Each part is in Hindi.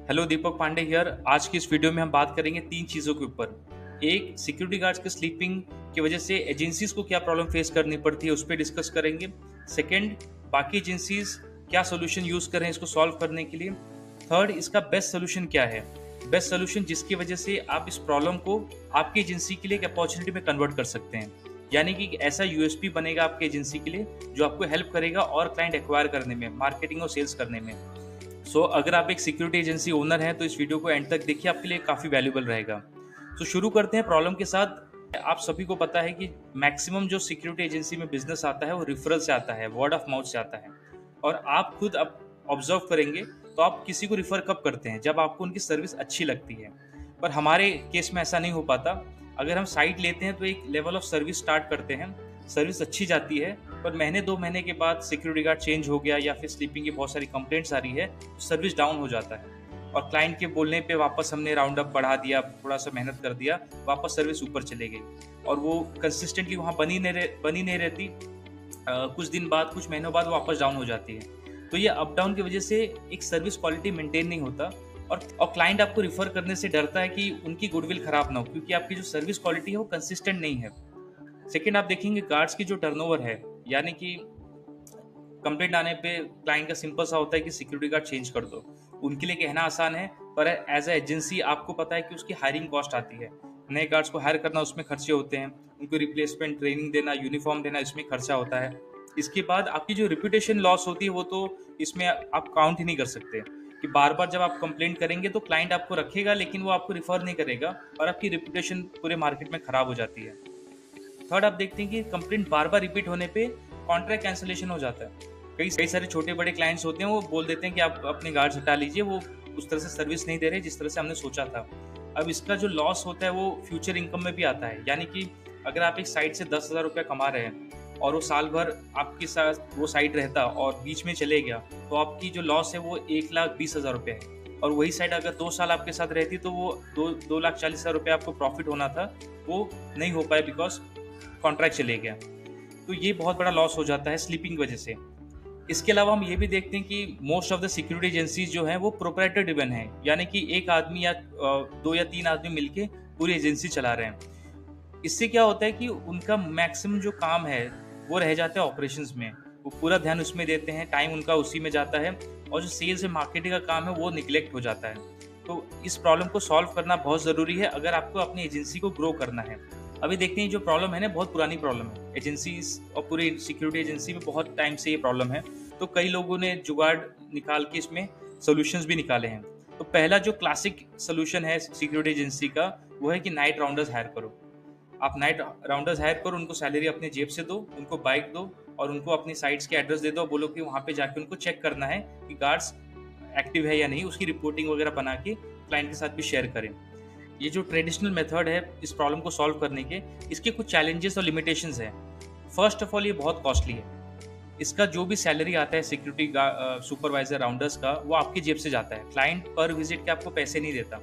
Hello, Deepak Pandey here. आज की इस वीडियो में हम बात करेंगे तीन चीज़ों के ऊपर। एक, सिक्योरिटी गार्ड्स के स्लीपिंग की वजह से एजेंसीज को क्या प्रॉब्लम फेस करनी पड़ती है, उस पर डिस्कस करेंगे। सेकंड, बाकी एजेंसीज क्या सोल्यूशन यूज़ कर रहे हैं इसको सॉल्व करने के लिए। थर्ड, इसका बेस्ट सोल्यूशन क्या है, बेस्ट सोल्यूशन जिसकी वजह से आप इस प्रॉब्लम को आपकी एजेंसी के लिए एक अपॉर्चुनिटी में कन्वर्ट कर सकते हैं। यानी कि एक ऐसा यूएसपी बनेगा आपकी एजेंसी के लिए जो आपको हेल्प करेगा और क्लाइंट एक्वायर करने में, मार्केटिंग और सेल्स करने में। अगर आप एक सिक्योरिटी एजेंसी ओनर हैं तो इस वीडियो को एंड तक देखिए, आपके लिए काफ़ी वैल्यूबल रहेगा। शुरू करते हैं प्रॉब्लम के साथ। आप सभी को पता है कि मैक्सिमम जो सिक्योरिटी एजेंसी में बिजनेस आता है वो रेफरल से आता है, वर्ड ऑफ माउथ से आता है। और आप खुद अब ऑब्जर्व करेंगे तो आप किसी को रिफर कब करते हैं, जब आपको उनकी सर्विस अच्छी लगती है। पर हमारे केस में ऐसा नहीं हो पाता। अगर हम साइट लेते हैं तो एक लेवल ऑफ सर्विस स्टार्ट करते हैं, सर्विस अच्छी जाती है, पर महीने 2 महीने के बाद सिक्योरिटी गार्ड चेंज हो गया या फिर स्लीपिंग की बहुत सारी कंप्लेंट्स आ रही है, तो सर्विस डाउन हो जाता है। और क्लाइंट के बोलने पे वापस हमने राउंड अप बढ़ा दिया, थोड़ा सा मेहनत कर दिया, वापस सर्विस ऊपर चले गई और वो कंसिस्टेंटली वहाँ बनी नहीं रहती। कुछ दिन बाद, कुछ महीनों बाद वापस डाउन हो जाती है। तो ये अप डाउन की वजह से एक सर्विस क्वालिटी मेंटेन नहीं होता और क्लाइंट आपको रिफर करने से डरता है कि उनकी गुडविल खराब ना हो, क्योंकि आपकी जो सर्विस क्वालिटी है वो कंसिस्टेंट नहीं है। सेकंड, आप देखेंगे गार्ड्स की जो टर्नओवर है, यानी कि कंप्लेंट आने पे क्लाइंट का सिंपल सा होता है कि सिक्योरिटी गार्ड चेंज कर दो। उनके लिए कहना आसान है, पर एज ए एजेंसी आपको पता है कि उसकी हायरिंग कॉस्ट आती है। नए गार्ड्स को हायर करना, उसमें खर्चे होते हैं। उनको रिप्लेसमेंट ट्रेनिंग देना, यूनिफॉर्म देना, इसमें खर्चा होता है। इसके बाद आपकी जो रिप्यूटेशन लॉस होती है वो तो इसमें आप काउंट ही नहीं कर सकते। कि बार बार जब आप कंप्लेंट करेंगे तो क्लाइंट आपको रखेगा लेकिन वो आपको रिफर नहीं करेगा और आपकी रिप्यूटेशन पूरे मार्केट में खराब हो जाती है। थर्ड, आप देखते हैं कि कंप्लेंट बार बार रिपीट होने पे कॉन्ट्रैक्ट कैंसिलेशन हो जाता है। कई सारे छोटे बड़े क्लाइंट्स होते हैं, वो बोल देते हैं कि आप अपने गार्ड्स हटा लीजिए, वो उस तरह से सर्विस नहीं दे रहे जिस तरह से हमने सोचा था। अब इसका जो लॉस होता है वो फ्यूचर इनकम में भी आता है। यानी कि अगर आप एक साइट से 10,000 रुपया कमा रहे हैं और वो साल भर आपके साथ वो साइट रहता और बीच में चले गया, तो आपकी जो लॉस है वो 1,20,000 रुपये है। और वही साइट अगर 2 साल आपके साथ रहती तो वो 2,40,000 रुपये आपको प्रॉफिट होना था, वो नहीं हो पाया बिकॉज कॉन्ट्रैक्ट चले गया। तो ये बहुत बड़ा लॉस हो जाता है स्लीपिंग की वजह से। इसके अलावा हम ये भी देखते हैं कि most of the security agencies जो हैं वो प्रोप्राइटर ड्रिवन है, यानी कि एक आदमी या 2 या 3 आदमी मिलके पूरी एजेंसी चला रहे हैं। इससे क्या होता है कि उनका मैक्सिमम जो काम है वो रह जाता है ऑपरेशंस में। वो पूरा ध्यान उसमें देते हैं, टाइम उनका उसी में जाता है और जो सेल्स एंड मार्केटिंग का काम है वो निगलेक्ट हो जाता है। तो इस प्रॉब्लम को सॉल्व करना बहुत ज़रूरी है अगर आपको अपनी एजेंसी को ग्रो करना है। अभी देखते हैं, जो प्रॉब्लम है ना, बहुत पुरानी प्रॉब्लम है। एजेंसीज और पूरी सिक्योरिटी एजेंसी में बहुत टाइम से ये प्रॉब्लम है। तो कई लोगों ने जुगाड़ निकाल के इसमें सोल्यूशंस भी निकाले हैं। तो पहला जो क्लासिक सोल्यूशन है सिक्योरिटी एजेंसी का, वो है कि नाइट राउंडर्स हायर करो। आप नाइट राउंडर्स हायर करो, उनको सैलरी अपने जेब से दो, उनको बाइक दो और उनको अपनी साइट्स के एड्रेस दे दो। बोलो कि वहाँ पे जाके उनको चेक करना है कि गार्ड्स एक्टिव है या नहीं, उसकी रिपोर्टिंग वगैरह बना के क्लाइंट के साथ भी शेयर करें। ये जो ट्रेडिशनल मेथड है इस प्रॉब्लम को सॉल्व करने के, इसके कुछ चैलेंजेस और लिमिटेशंस हैं। फर्स्ट ऑफ ऑल, ये बहुत कॉस्टली है। इसका जो भी सैलरी आता है सिक्योरिटी सुपरवाइजर राउंडर्स का, वो आपकी जेब से जाता है। क्लाइंट पर विजिट के आपको पैसे नहीं देता।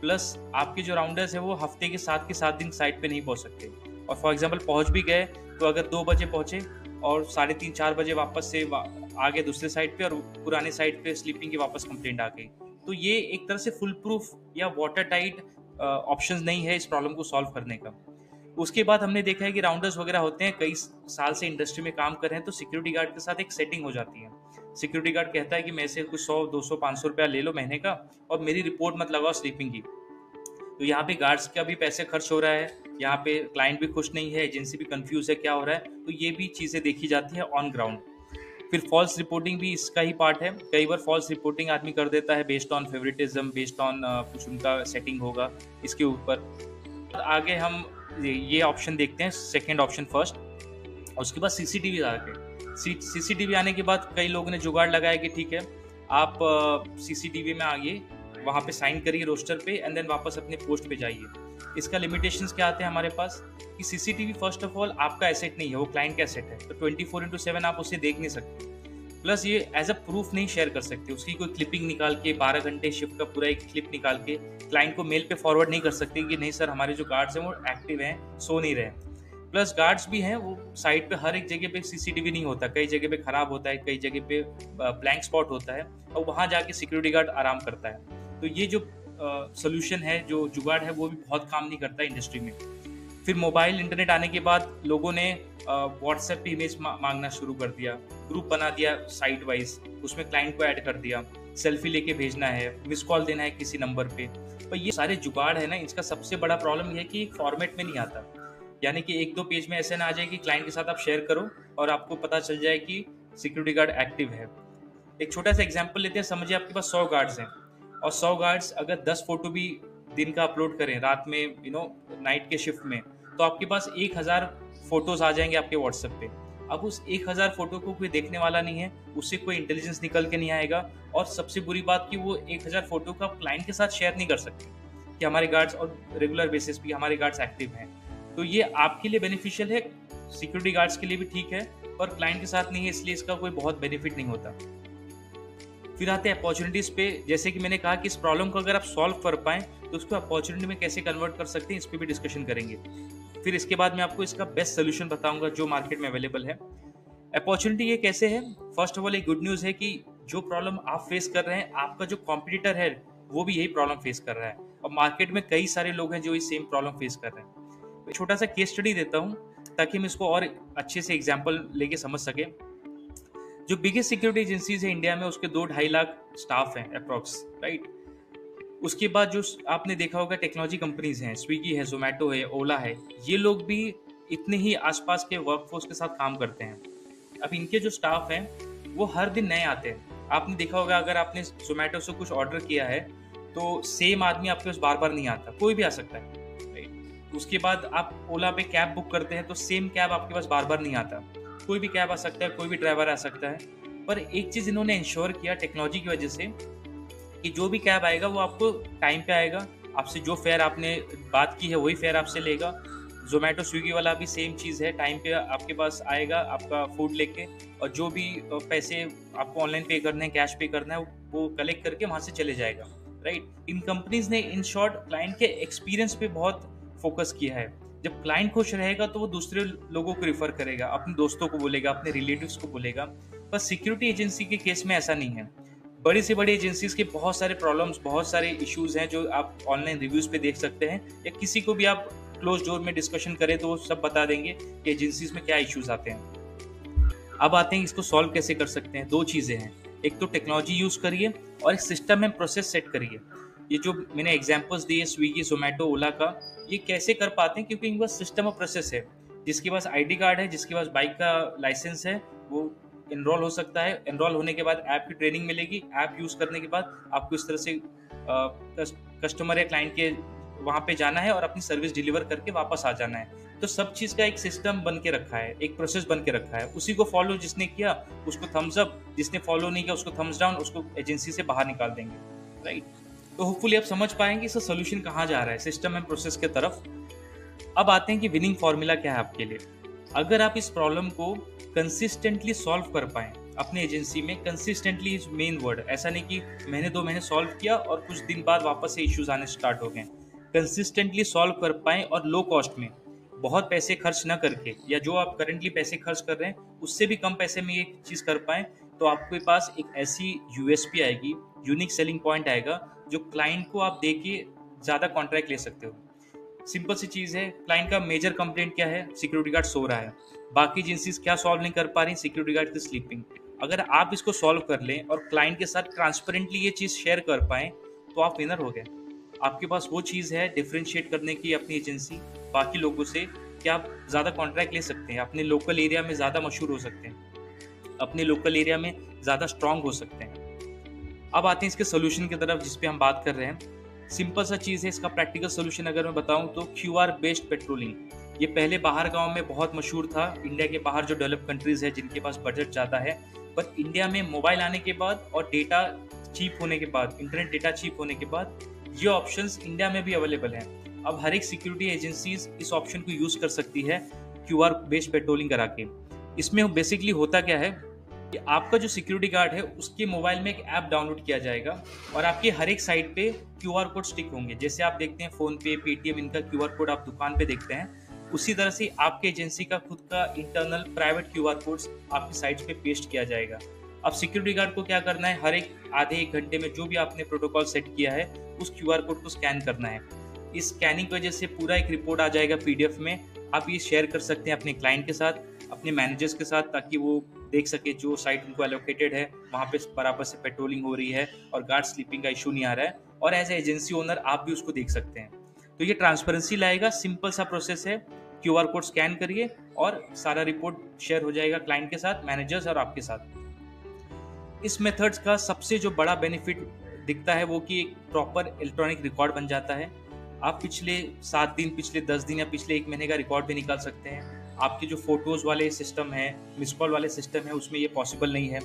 प्लस आपके जो राउंडर्स है वो हफ्ते के 7 दिन साइट पे नहीं पहुंच सकते। और फॉर एग्जांपल पहुंच भी गए तो अगर 2 बजे पहुंचे और 3:30-4 बजे वापस से आ गए दूसरे साइट पे और पुरानी साइट पे स्लीपिंग की वापस कंप्लेंट आ गई, तो ये एक तरह से फुल प्रूफ या वाटर टाइट ऑप्शंस नहीं है इस प्रॉब्लम को सॉल्व करने का। उसके बाद हमने देखा है कि राउंडर्स वगैरह होते हैं, कई साल से इंडस्ट्री में काम कर रहे हैं, तो सिक्योरिटी गार्ड के साथ एक सेटिंग हो जाती है। सिक्योरिटी गार्ड कहता है कि मेरे से कुछ 100, 200, 500 रुपया ले लो महीने का और मेरी रिपोर्ट मत लगाओ स्लीपिंग की। तो यहाँ पे गार्ड्स का भी पैसे खर्च हो रहा है, यहाँ पे क्लाइंट भी खुश नहीं है, एजेंसी भी कंफ्यूज है क्या हो रहा है। तो ये भी चीज़ें देखी जाती है ऑन ग्राउंड। फिर फॉल्स रिपोर्टिंग भी इसका ही पार्ट है। कई बार फॉल्स रिपोर्टिंग आदमी कर देता है based on favouritism, based on कुछ उनका सेटिंग होगा इसके ऊपर। आगे हम ये ऑप्शन देखते हैं, सेकेंड ऑप्शन फर्स्ट। उसके बाद सीसीटीवी आ गए। सीसीटीवी आने के बाद कई लोगों ने जुगाड़ लगाया कि ठीक है, आप सीसीटीवी में आइए, वहाँ पे साइन करिए रोस्टर पे एंड देन वापस अपने पोस्ट पे जाइए। इसका लिमिटेशंस क्या आते हैं हमारे पास कि सीसीटीवी फर्स्ट ऑफ ऑल आपका एसेट नहीं है, वो क्लाइंट का एसेट है। तो 24/7 आप उसे देख नहीं सकते। प्लस ये एज अ प्रूफ नहीं शेयर कर सकते। उसकी कोई क्लिपिंग निकाल के 12 घंटे शिफ्ट का पूरा एक क्लिप निकाल के क्लाइंट को मेल पे फॉरवर्ड नहीं कर सकते कि नहीं सर, हमारे जो गार्ड्स हैं वो एक्टिव हैं, सो नहीं रहे। प्लस गार्ड्स भी हैं, वो साइट पे हर एक जगह पे सीसीटीवी नहीं होता, कई जगह पे खराब होता है, कई जगह पे ब्लैंक स्पॉट होता है और वहाँ जाके सिक्योरिटी गार्ड आराम करता है। तो ये जो सोल्यूशन है, जो जुगाड़ है, वो भी बहुत काम नहीं करता इंडस्ट्री में। फिर मोबाइल इंटरनेट आने के बाद लोगों ने व्हाट्सएप पे इमेज मांगना शुरू कर दिया, ग्रुप बना दिया साइट वाइज, उसमें क्लाइंट को ऐड कर दिया, सेल्फी लेके भेजना है, मिस कॉल देना है किसी नंबर पे। पर ये सारे जुगाड़ है ना, इसका सबसे बड़ा प्रॉब्लम ये है कि फॉर्मेट में नहीं आता। यानी कि एक दो पेज में ऐसे ना आ जाए कि क्लाइंट के साथ आप शेयर करो और आपको पता चल जाए कि सिक्योरिटी गार्ड एक्टिव है। एक छोटा सा एग्जांपल लेते हैं। समझिए आपके पास 100 गार्ड्स हैं और 100 गार्ड्स अगर 10 फोटो भी दिन का अपलोड करें रात में, नाइट के शिफ्ट में, तो आपके पास 1000 फोटोज आ जाएंगे आपके व्हाट्सएप पे। अब उस 1000 फोटो को कोई देखने वाला नहीं है, उससे कोई इंटेलिजेंस निकल के नहीं आएगा। और सबसे बुरी बात कि वो 1000 फोटो का क्लाइंट के साथ शेयर नहीं कर सकते कि हमारे गार्ड्स और रेगुलर बेसिस पे हमारे गार्ड्स एक्टिव हैं। तो ये आपके लिए बेनिफिशियल है, सिक्योरिटी गार्ड्स के लिए भी ठीक है, और क्लाइंट के साथ नहीं है, इसलिए इसका कोई बहुत बेनिफिट नहीं होता। फिर आते हैं अपॉर्चुनिटीज पे। जैसे कि मैंने कहा कि इस प्रॉब्लम को अगर आप सॉल्व कर पाएं तो उसको अपॉर्चुनिटी में कैसे कन्वर्ट कर सकते हैं, इस पे भी डिस्कशन करेंगे। फिर इसके बाद मैं आपको इसका बेस्ट सोल्यूशन बताऊंगा जो मार्केट में अवेलेबल है। अपॉर्चुनिटी ये कैसे है? फर्स्ट ऑफ ऑल एक गुड न्यूज़ है कि जो प्रॉब्लम आप फेस कर रहे हैं, आपका जो कॉम्पिटिटर है वो भी यही प्रॉब्लम फेस कर रहा है, और मार्केट में कई सारे लोग हैं जो ये सेम प्रॉब्लम फेस कर रहे हैं। एक छोटा सा केस स्टडी देता हूँ ताकि हम इसको और अच्छे से एग्जाम्पल लेके समझ सके। जो बिगेस्ट सिक्योरिटी एजेंसीज है इंडिया में, उसके 2-2.5 लाख स्टाफ हैं अप्रॉक्स, राइट। उसके बाद जो आपने देखा होगा टेक्नोलॉजी कंपनीज हैं, स्विगी है, जोमेटो है, ओला है, ये लोग भी इतने ही आसपास के वर्कफोर्स के साथ काम करते हैं। अब इनके जो स्टाफ हैं वो हर दिन नए आते हैं। आपने देखा होगा अगर आपने जोमेटो से कुछ ऑर्डर किया है तो सेम आदमी आपके पास बार बार नहीं आता, कोई भी आ सकता है, राइट। उसके बाद आप ओला पे कैब बुक करते हैं तो सेम कैब आपके पास बार बार नहीं आता, कोई भी कैब आ सकता है, कोई भी ड्राइवर आ सकता है। पर एक चीज़ इन्होंने इंश्योर किया टेक्नोलॉजी की वजह से कि जो भी कैब आएगा वो आपको टाइम पे आएगा, आपसे जो फेयर आपने बात की है वही फेयर आपसे लेगा। जोमेटो स्विगी वाला भी सेम चीज़ है, टाइम पे आपके पास आएगा आपका फूड लेके, और जो भी पैसे आपको ऑनलाइन पे करने हैं, कैश पे करना है, वो कलेक्ट करके वहाँ से चले जाएगा, राइट। इन कंपनीज ने इन शॉर्ट क्लाइंट के एक्सपीरियंस पे बहुत फोकस किया है। जब क्लाइंट खुश रहेगा तो वो दूसरे लोगों को रिफर करेगा, अपने दोस्तों को बोलेगा, अपने रिलेटिव्स को बोलेगा। पर सिक्योरिटी एजेंसी के केस में ऐसा नहीं है। बड़ी से बड़ी एजेंसीज के बहुत सारे प्रॉब्लम्स, बहुत सारे इश्यूज हैं जो आप ऑनलाइन रिव्यूज पे देख सकते हैं, या किसी को भी आप क्लोज डोर में डिस्कशन करें तो वो सब बता देंगे कि एजेंसीज में क्या इश्यूज आते हैं। अब आते हैं इसको सॉल्व कैसे कर सकते हैं। 2 चीज़ें हैं, एक तो टेक्नोलॉजी यूज करिए और एक सिस्टम एंड प्रोसेस सेट करिए। ये जो मैंने एग्जांपल्स दिए स्विगी, जोमेटो, ओला का, ये कैसे कर पाते हैं? क्योंकि इनके पास सिस्टम और प्रोसेस है। जिसके पास आईडी कार्ड है, जिसके पास बाइक का लाइसेंस है, वो एनरोल हो सकता है। एनरोल होने के बाद ऐप की ट्रेनिंग मिलेगी, ऐप यूज करने के बाद आपको इस तरह से कस्टमर या क्लाइंट के वहाँ पे जाना है और अपनी सर्विस डिलीवर करके वापस आ जाना है। तो सब चीज़ का एक सिस्टम बन के रखा है, एक प्रोसेस बन के रखा है। उसी को फॉलो जिसने किया उसको थम्स अप, जिसने फॉलो नहीं किया उसको थम्स डाउन, उसको एजेंसी से बाहर निकाल देंगे, राइट। तो होपफुली आप समझ पाएंगे इसका सोल्यूशन कहाँ जा रहा है, सिस्टम एंड प्रोसेस के तरफ। अब आते हैं कि विनिंग फॉर्मूला क्या है आपके लिए। अगर आप इस प्रॉब्लम को कंसिस्टेंटली सॉल्व कर पाएं अपने एजेंसी में, कंसिस्टेंटली इज मेन वर्ड, ऐसा नहीं कि महीने 2 महीने सॉल्व किया और कुछ दिन बाद वापस से इश्यूज आने स्टार्ट हो गए। कंसिस्टेंटली सॉल्व कर पाएं और लो कॉस्ट में, बहुत पैसे खर्च ना करके, या जो आप करेंटली पैसे खर्च कर रहे हैं उससे भी कम पैसे में ये चीज़ कर पाएं, तो आपके पास एक ऐसी यूएसपी आएगी, यूनिक सेलिंग पॉइंट आएगा, जो क्लाइंट को आप दे के ज़्यादा कॉन्ट्रैक्ट ले सकते हो। सिंपल सी चीज़ है, क्लाइंट का मेजर कंप्लेंट क्या है? सिक्योरिटी गार्ड सो रहा है। बाकी एजेंसीज क्या सॉल्व नहीं कर पा रही? सिक्योरिटी गार्ड की स्लीपिंग। अगर आप इसको सॉल्व कर लें और क्लाइंट के साथ ट्रांसपेरेंटली ये चीज़ शेयर कर पाएं तो आप विनर हो गए। आपके पास वो चीज़ है डिफरेंशिएट करने की अपनी एजेंसी बाकी लोगों से, कि आप ज़्यादा कॉन्ट्रैक्ट ले सकते हैं, अपने लोकल एरिया में ज़्यादा मशहूर हो सकते हैं, अपने लोकल एरिया में ज़्यादा स्ट्रांग हो सकते हैं। अब आते हैं इसके सोल्यूशन की तरफ जिस पे हम बात कर रहे हैं। सिंपल सा चीज़ है, इसका प्रैक्टिकल सोल्यूशन अगर मैं बताऊं तो QR बेस्ड पेट्रोलिंग। ये पहले बाहर गांव में बहुत मशहूर था, इंडिया के बाहर जो डेवलप कंट्रीज है जिनके पास बजट ज़्यादा है, पर इंडिया में मोबाइल आने के बाद और डेटा चीप होने के बाद, इंटरनेट डेटा चीप होने के बाद, ये ऑप्शंस इंडिया में भी अवेलेबल हैं। अब हर एक सिक्योरिटी एजेंसीज इस ऑप्शन को यूज़ कर सकती है QR बेस्ड पेट्रोलिंग करा के। इसमें बेसिकली होता क्या है कि आपका जो सिक्योरिटी गार्ड है उसके मोबाइल में एक ऐप डाउनलोड किया जाएगा और आपके हर एक साइट पे QR कोड स्टिक होंगे। जैसे आप देखते हैं फोन पे, पेटीएम, इनका QR कोड आप दुकान पे देखते हैं, उसी तरह से आपके एजेंसी का खुद का इंटरनल प्राइवेट QR कोड्स आपकी साइट्स पे पेस्ट किया जाएगा। अब सिक्योरिटी गार्ड को क्या करना है, हर एक आधे 1 घंटे में जो भी आपने प्रोटोकॉल सेट किया है उस क्यूआर कोड को स्कैन करना है। इस स्कैनिंग की वजह से पूरा एक रिपोर्ट आ जाएगा पीडीएफ में। आप ये शेयर कर सकते हैं अपने क्लाइंट के साथ, अपने मैनेजर्स के साथ, ताकि वो देख सके जो साइट उनको एलोकेटेड है वहाँ पे बराबर से पेट्रोलिंग हो रही है और गार्ड स्लीपिंग का इशू नहीं आ रहा है, और एज ए एजेंसी ओनर आप भी उसको देख सकते हैं। तो ये ट्रांसपेरेंसी लाएगा। सिंपल सा प्रोसेस है, क्यूआर कोड स्कैन करिए और सारा रिपोर्ट शेयर हो जाएगा क्लाइंट के साथ, मैनेजर्स और आपके साथ। इस मेथड्स का सबसे जो बड़ा बेनिफिट दिखता है वो कि एक प्रॉपर इलेक्ट्रॉनिक रिकॉर्ड बन जाता है। आप पिछले 7 दिन, पिछले 10 दिन या पिछले 1 महीने का रिकॉर्ड भी निकाल सकते हैं। आपके जो फोटोज वाले सिस्टम है, मिस कॉल वाले सिस्टम है, उसमें ये पॉसिबल नहीं है।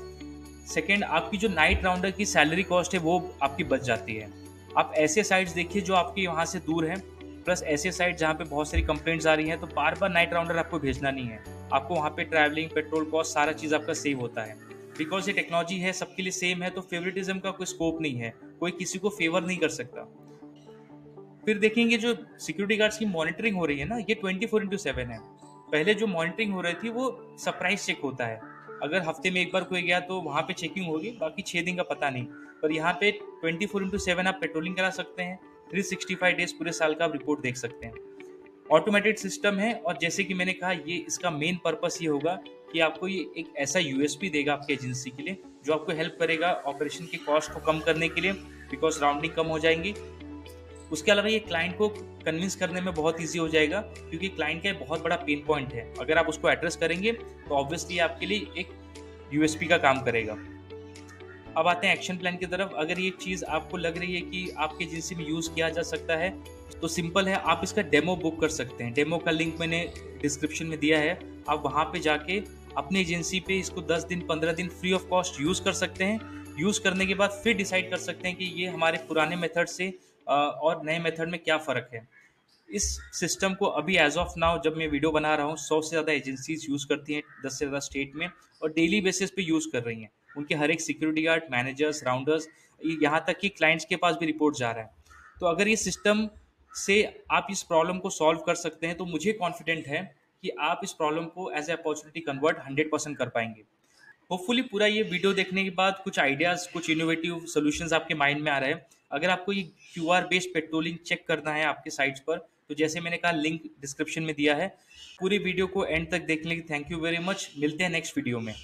सेकेंड, आपकी जो नाइट राउंडर की सैलरी कॉस्ट है वो आपकी बच जाती है। आप ऐसे साइट्स देखिए जो आपके वहाँ से दूर हैं, प्लस ऐसे साइट जहाँ पे बहुत सारी कंप्लेंट्स आ रही हैं, तो बार बार नाइट राउंडर आपको भेजना नहीं है। आपको वहाँ पे ट्रैवलिंग, पेट्रोल कॉस्ट, सारा चीज़ आपका सेव होता है। बिकॉज ये टेक्नोलॉजी है, सबके लिए सेम है, तो फेवरेटिज्म का कोई स्कोप नहीं है, कोई किसी को फेवर नहीं कर सकता। फिर देखेंगे जो सिक्योरिटी गार्ड्स की मॉनिटरिंग हो रही है ना, ये 24/7 है। पहले जो मॉनिटरिंग हो रही थी वो सरप्राइज चेक होता है। अगर हफ्ते में एक बार कोई गया तो वहाँ पे चेकिंग होगी, बाकी 6 दिन का पता नहीं। पर यहाँ पे 24/7 आप पेट्रोलिंग करा सकते हैं। 365 डेज पूरे साल का आप रिपोर्ट देख सकते हैं। ऑटोमेटेड सिस्टम है, और जैसे कि मैंने कहा, ये इसका मेन पर्पस ये होगा कि आपको ये एक ऐसा यूएसपी देगा आपके एजेंसी के लिए, जो आपको हेल्प करेगा ऑपरेशन की कॉस्ट को कम करने के लिए, बिकॉज राउंडिंग कम हो जाएंगी। उसके अलावा ये क्लाइंट को कन्विंस करने में बहुत ईजी हो जाएगा, क्योंकि क्लाइंट का बहुत बड़ा पेन पॉइंट है। अगर आप उसको एड्रेस करेंगे तो ऑब्वियसली आपके लिए एक यूएसपी का काम करेगा। अब आते हैं एक्शन प्लान की तरफ। अगर ये चीज़ आपको लग रही है कि आपकी एजेंसी में यूज़ किया जा सकता है, तो सिंपल है, आप इसका डेमो बुक कर सकते हैं। डेमो का लिंक मैंने डिस्क्रिप्शन में दिया है। आप वहाँ पे जाके अपनी एजेंसी पे इसको 10 दिन 15 दिन फ्री ऑफ कॉस्ट यूज़ कर सकते हैं। यूज़ करने के बाद फिर डिसाइड कर सकते हैं कि ये हमारे पुराने मेथड से और नए मेथड में क्या फ़र्क है। इस सिस्टम को अभी एज ऑफ नाउ जब मैं वीडियो बना रहा हूँ 100 से ज़्यादा एजेंसीज यूज़ करती हैं, 10 से ज़्यादा स्टेट में, और डेली बेसिस पे यूज़ कर रही हैं। उनके हर एक सिक्योरिटी गार्ड, मैनेजर्स, राउंडर्स, यहाँ तक कि क्लाइंट्स के पास भी रिपोर्ट जा रहा है। तो अगर ये सिस्टम से आप इस प्रॉब्लम को सॉल्व कर सकते हैं, तो मुझे कॉन्फिडेंट है कि आप इस प्रॉब्लम को एज ए अपॉर्चुनिटी कन्वर्ट 100% कर पाएंगे। होपफुली पूरा ये वीडियो देखने के बाद कुछ आइडियाज़, कुछ इनोवेटिव सॉल्यूशंस आपके माइंड में आ रहे हैं। अगर आपको ये क्यूआर बेस्ड पेट्रोलिंग चेक करना है आपके साइट्स पर, तो जैसे मैंने कहा, लिंक डिस्क्रिप्शन में दिया है। पूरी वीडियो को एंड तक देखने के लिए थैंक यू वेरी मच। मिलते हैं नेक्स्ट वीडियो में।